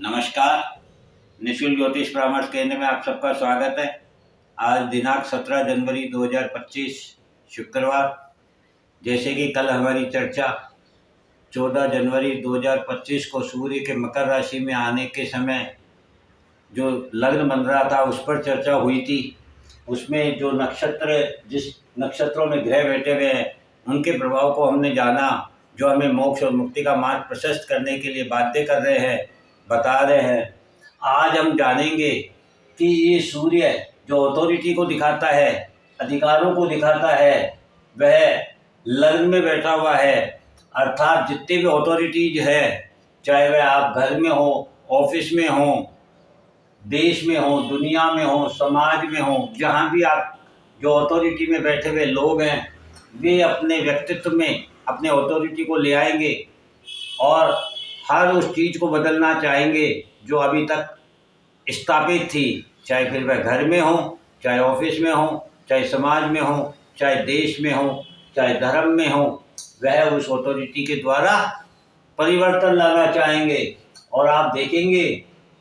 नमस्कार। निःशुल्क ज्योतिष परामर्श केंद्र में आप सबका स्वागत है। आज दिनांक 17 जनवरी 2025 शुक्रवार। जैसे कि कल हमारी चर्चा 14 जनवरी 2025 को सूर्य के मकर राशि में आने के समय जो लग्न बन रहा था उस पर चर्चा हुई थी। उसमें जो नक्षत्र, जिस नक्षत्रों में ग्रह बैठे हुए हैं उनके प्रभाव को हमने जाना, जो हमें मोक्ष और मुक्ति का मार्ग प्रशस्त करने के लिए बातें कर रहे हैं, बता रहे हैं। आज हम जानेंगे कि ये सूर्य जो अथॉरिटी को दिखाता है, अधिकारों को दिखाता है, वह लग्न में बैठा हुआ है। अर्थात जितने भी अथॉरिटीज है, चाहे वह आप घर में हो, ऑफिस में हो, देश में हो, दुनिया में हो, समाज में हो, जहाँ भी आप जो अथॉरिटी में बैठे हुए लोग हैं, वे अपने व्यक्तित्व में अपने अथॉरिटी को ले आएंगे और हर उस चीज़ को बदलना चाहेंगे जो अभी तक स्थापित थी, चाहे फिर वह घर में हो, चाहे ऑफिस में हो, चाहे समाज में हो, चाहे देश में हो, चाहे धर्म में हो। वह उस अथॉरिटी के द्वारा परिवर्तन लाना चाहेंगे। और आप देखेंगे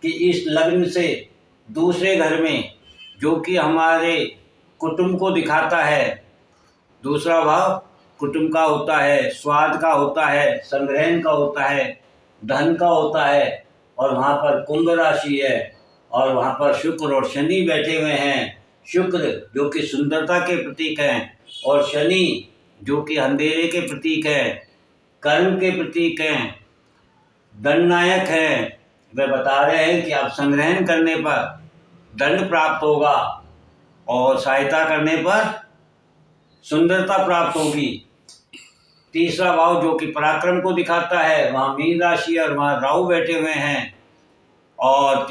कि इस लग्न से दूसरे घर में, जो कि हमारे कुटुंब को दिखाता है, दूसरा भाव कुटुंब का होता है, स्वाद का होता है, संग्रहण का होता है, धन का होता है, और वहाँ पर कुंभ राशि है और वहाँ पर शुक्र और शनि बैठे हुए हैं। शुक्र जो कि सुंदरता के प्रतीक हैं और शनि जो कि अंधेरे के प्रतीक हैं, कर्म के प्रतीक हैं, दंडनायक हैं। वे बता रहे हैं कि आप संग्रहण करने पर दंड प्राप्त होगा और सहायता करने पर सुंदरता प्राप्त होगी। तीसरा भाव जो कि पराक्रम को दिखाता है, वहाँ मीन राशि और वहाँ राहु बैठे हुए हैं। और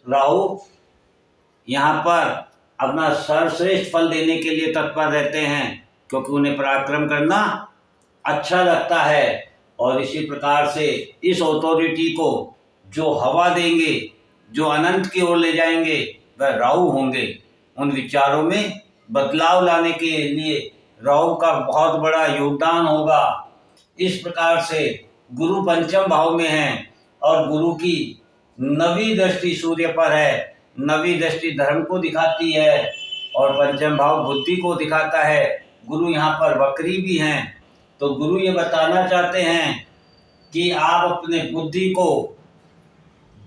राहु यहाँ पर अपना सर्वश्रेष्ठ फल देने के लिए तत्पर रहते हैं, क्योंकि उन्हें पराक्रम करना अच्छा लगता है। और इसी प्रकार से इस अथॉरिटी को जो हवा देंगे, जो अनंत की ओर ले जाएंगे, वह राहु होंगे। उन विचारों में बदलाव लाने के लिए राहु का बहुत बड़ा योगदान होगा। इस प्रकार से गुरु पंचम भाव में है और गुरु की 9वीं दृष्टि सूर्य पर है। 9वीं दृष्टि धर्म को दिखाती है और पंचम भाव बुद्धि को दिखाता है। गुरु यहाँ पर वक्री भी हैं। तो गुरु ये बताना चाहते हैं कि आप अपने बुद्धि को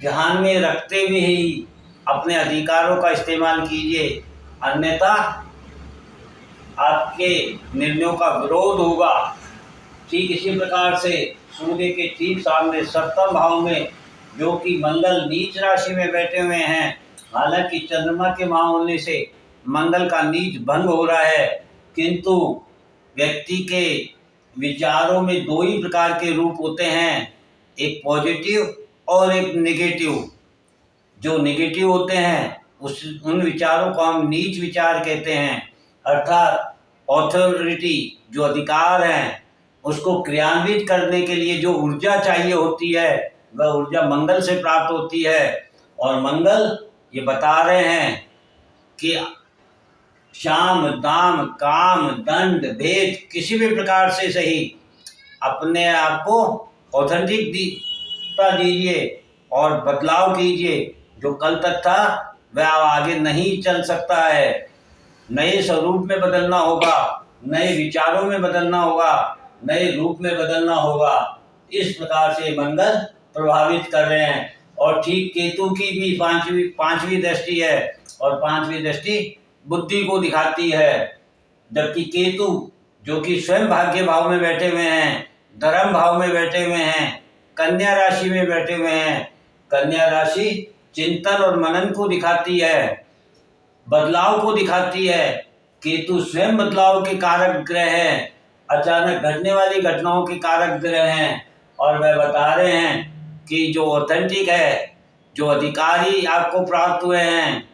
ध्यान में रखते हुए ही अपने अधिकारों का इस्तेमाल कीजिए, अन्यथा आपके निर्णयों का विरोध होगा। ठीक इसी प्रकार से सूर्य के ठीक सामने सप्तम भाव में जो कि मंगल नीच राशि में बैठे हुए हैं, हालांकि चंद्रमा के वहाँ होने से मंगल का नीच भंग हो रहा है, किंतु व्यक्ति के विचारों में दो ही प्रकार के रूप होते हैं, एक पॉजिटिव और एक नेगेटिव। जो नेगेटिव होते हैं उन विचारों को हम नीच विचार कहते हैं। अर्थात ऑथोरिटी जो अधिकार हैं उसको क्रियान्वित करने के लिए जो ऊर्जा चाहिए होती है, वह ऊर्जा मंगल से प्राप्त होती है। और मंगल ये बता रहे हैं कि शाम, दाम, काम, दंड, भेद किसी भी प्रकार से सही अपने आप को ऑथेंटिकता दीजिए और बदलाव कीजिए। जो कल तक था वह आगे नहीं चल सकता है। नए स्वरूप में बदलना होगा, नए विचारों में बदलना होगा, नए रूप में बदलना होगा। इस प्रकार से मंगल प्रभावित कर रहे हैं। और ठीक केतु की भी पांचवी दृष्टि है और पांचवी दृष्टि बुद्धि को दिखाती है। जबकि केतु जो कि स्वयं भाग्य भाव में बैठे हुए हैं, धर्म भाव में बैठे हुए हैं, कन्या राशि में बैठे हुए हैं। कन्या राशि चिंतन और मनन को दिखाती है, बदलाव को दिखाती है। केतु स्वयं बदलाव के कारक ग्रह हैं, अचानक घटने वाली घटनाओं के कारक ग्रह हैं। और वह बता रहे हैं कि जो ऑथेंटिक है, जो अधिकारी आपको प्राप्त हुए हैं,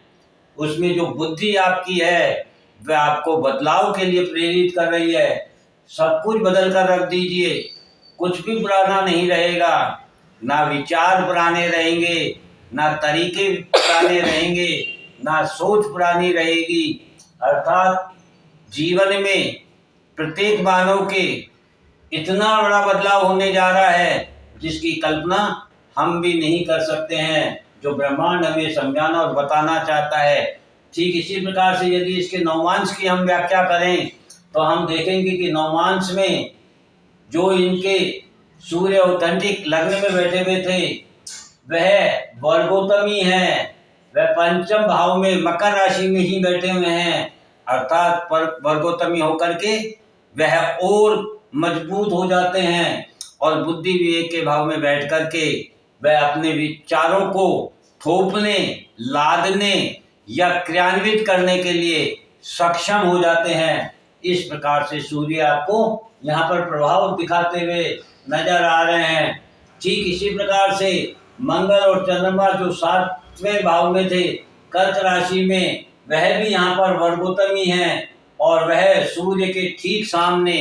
उसमें जो बुद्धि आपकी है वह आपको बदलाव के लिए प्रेरित कर रही है। सब कुछ बदल कर रख दीजिए, कुछ भी पुराना नहीं रहेगा। ना विचार पुराने रहेंगे, ना तरीके पुराने रहेंगे, ना सोच पुरानी रहेगी। अर्थात जीवन में प्रत्येक मानव के इतना बड़ा बदलाव होने जा रहा है जिसकी कल्पना हम भी नहीं कर सकते हैं, जो ब्रह्मांड हमें समझाना और बताना चाहता है। ठीक इसी प्रकार से यदि इसके नौमांश की हम व्याख्या करें तो हम देखेंगे कि नौमांश में जो इनके सूर्य ऑथेंटिक लग्न में बैठे हुए थे वह वर्गोत्तमी है, वह पंचम भाव में मकर राशि में ही बैठे हुए हैं, अर्थात वर्गोत्तमी होकर के वह और मजबूत हो जाते हैं और बुद्धि विवेक के भाव में बैठ करके वह अपने विचारों को थोपने, लादने या क्रियान्वित करने के लिए सक्षम हो जाते हैं। इस प्रकार से सूर्य आपको यहाँ पर प्रभाव दिखाते हुए नजर आ रहे हैं। ठीक इसी प्रकार से मंगल और चंद्रमा जो 7वें भाव में थे कर्क राशि में, वह भी यहाँ पर वर्गोत्तमी है और वह सूर्य के ठीक सामने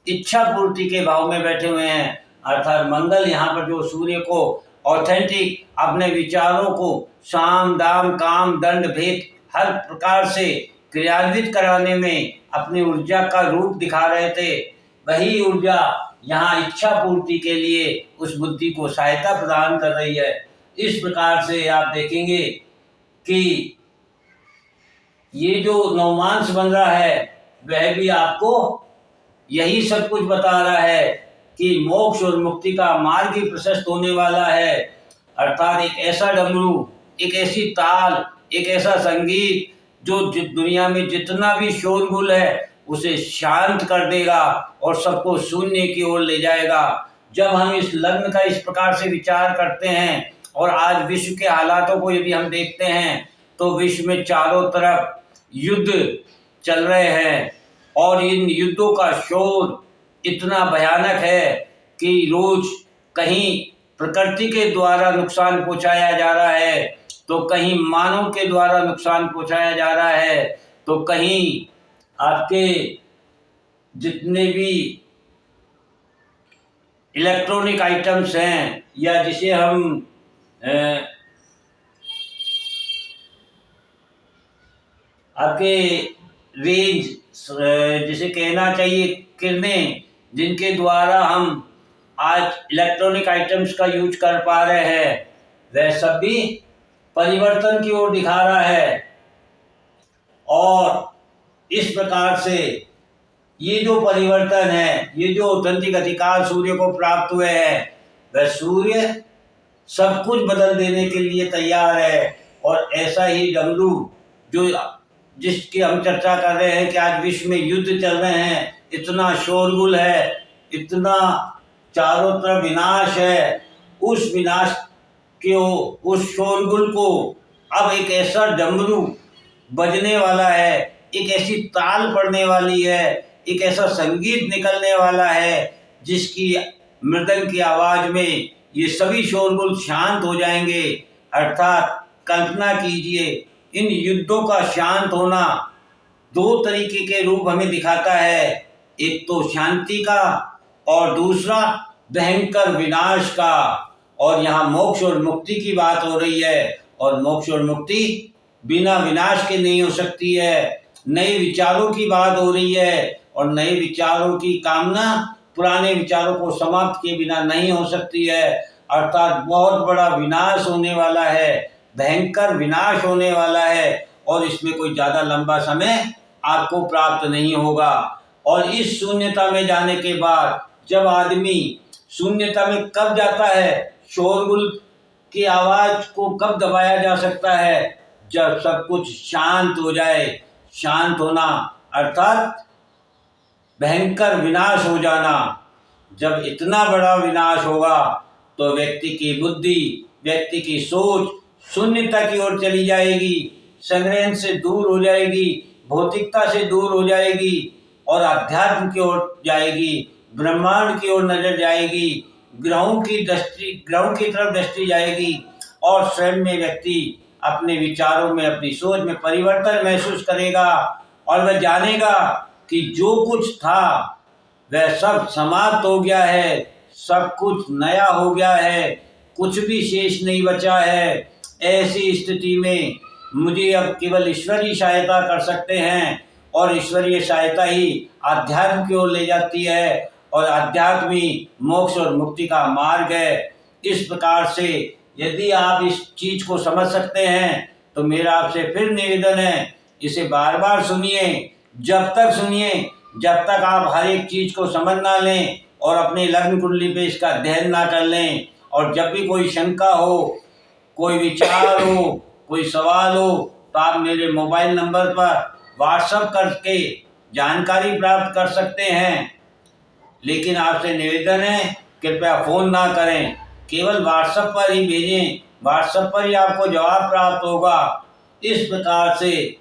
इच्छा पूर्ति के भाव में बैठे हुए हैं। अर्थात मंगल यहाँ पर जो सूर्य को ऑथेंटिक अपने विचारों को साम दाम काम दंड भेद हर प्रकार से क्रियान्वित कराने में अपनी ऊर्जा का रूप दिखा रहे थे, वही ऊर्जा यहाँ इच्छा पूर्ति के लिए उस बुद्धि को सहायता प्रदान कर रही है। इस प्रकार से आप देखेंगे कि ये जो नौमांश बन रहा है वह भी आपको यही सब कुछ बता रहा है कि मोक्ष और मुक्ति का मार्ग ही प्रशस्त होने वाला है। अर्थात एक ऐसा डमरू, एक ऐसी ताल, एक ऐसा संगीत जो दुनिया में जितना भी शोरगुल है उसे शांत कर देगा और सबको शून्य की ओर ले जाएगा। जब हम इस लग्न का इस प्रकार से विचार करते हैं और आज विश्व के हालातों को यदि हम देखते हैं तो विश्व में चारों तरफ युद्ध चल रहे हैं और इन युद्धों का शोर इतना भयानक है कि रोज कहीं प्रकृति के द्वारा नुकसान पहुंचाया जा रहा है, तो कहीं मानव के द्वारा नुकसान पहुंचाया जा रहा है, तो कहीं आपके जितने भी इलेक्ट्रॉनिक आइटम्स हैं या जिसे हम आपके रेंज जिसे कहना चाहिए किरणें, जिनके द्वारा हम आज इलेक्ट्रॉनिक आइटम्स का यूज कर पा रहे हैं, वह सब भी परिवर्तन की ओर दिखा रहा है। और इस प्रकार से ये जो परिवर्तन है, ये जो ऑथेंटिक अधिकार सूर्य को प्राप्त हुए हैं, वह सूर्य सब कुछ बदल देने के लिए तैयार है। और ऐसा ही डमरू जो जिसकी हम चर्चा कर रहे हैं कि आज विश्व में युद्ध चल रहे हैं, इतना शोरगुल है, इतना चारों तरफ विनाश है, उस विनाश के उस शोरगुल को अब एक ऐसा डमरू बजने वाला है, एक ऐसी ताल पड़ने वाली है, एक ऐसा संगीत निकलने वाला है जिसकी मृदंग की आवाज में ये सभी शोरगुल शांत हो जाएंगे। अर्थात कल्पना कीजिए, इन युद्धों का शांत होना दो तरीके के रूप हमें दिखाता है, एक तो शांति का और दूसरा भयंकर विनाश का। और यहाँ मोक्ष और मुक्ति की बात हो रही है, और मोक्ष और मुक्ति बिना विनाश के नहीं हो सकती है। नए विचारों की बात हो रही है और नए विचारों की कामना पुराने विचारों को समाप्त किए बिना नहीं हो सकती है। अर्थात बहुत बड़ा विनाश होने वाला है, भयंकर विनाश होने वाला है, और इसमें कोई ज़्यादा लंबा समय आपको प्राप्त नहीं होगा। और इस शून्यता में जाने के बाद जब आदमी शून्यता में कब जाता है, शोरगुल की आवाज़ को कब दबाया जा सकता है, जब सब कुछ शांत हो जाए। शांत होना अर्थात भयंकर विनाश हो जाना। जब इतना बड़ा विनाश होगा तो व्यक्ति की बुद्धि, व्यक्ति की सोच शून्यता की ओर चली जाएगी, संग्रहण से दूर हो जाएगी, भौतिकता से दूर हो जाएगी और अध्यात्म की ओर जाएगी, ब्रह्मांड की ओर नजर जाएगी, ग्रहों की तरफ दृष्टि जाएगी और स्वयं में व्यक्ति अपने विचारों में, अपनी सोच में परिवर्तन महसूस करेगा और वह जानेगा कि जो कुछ था वह सब समाप्त हो गया है, सब कुछ नया हो गया है, कुछ भी शेष नहीं बचा है। ऐसी स्थिति में मुझे अब केवल ईश्वरीय सहायता कर सकते हैं और ईश्वरीय सहायता ही आध्यात्म की ओर ले जाती है और आध्यात्म ही मोक्ष और मुक्ति का मार्ग है। इस प्रकार से यदि आप इस चीज को समझ सकते हैं तो मेरा आपसे फिर निवेदन है, इसे बार बार सुनिए। जब तक आप हर एक चीज को समझ ना लें और अपनी लग्न कुंडली पे इसका अध्ययन ना कर लें, और जब भी कोई शंका हो, कोई विचार हो, कोई सवाल हो, तो आप मेरे मोबाइल नंबर पर व्हाट्सएप करके जानकारी प्राप्त कर सकते हैं। लेकिन आपसे निवेदन है, कृपया फ़ोन ना करें, केवल व्हाट्सएप पर ही भेजें, व्हाट्सएप पर ही आपको जवाब प्राप्त होगा। इस प्रकार से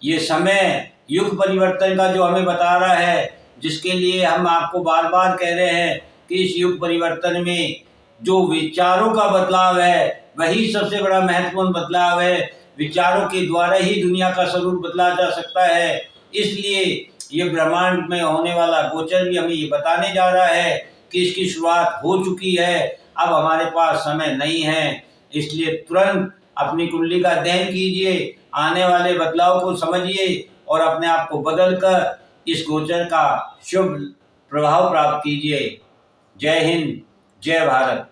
ये समय युग परिवर्तन का जो हमें बता रहा है, जिसके लिए हम आपको बार बार कह रहे हैं कि इस युग परिवर्तन में जो विचारों का बदलाव है वही सबसे बड़ा महत्वपूर्ण बदलाव है। विचारों के द्वारा ही दुनिया का स्वरूप बदला जा सकता है। इसलिए ये ब्रह्मांड में होने वाला गोचर भी हमें ये बताने जा रहा है कि इसकी शुरुआत हो चुकी है, अब हमारे पास समय नहीं है। इसलिए तुरंत अपनी कुंडली का अध्ययन कीजिए, आने वाले बदलाव को समझिए और अपने आप को बदल कर इस गोचर का शुभ प्रभाव प्राप्त कीजिए। जय हिंद, जय भारत।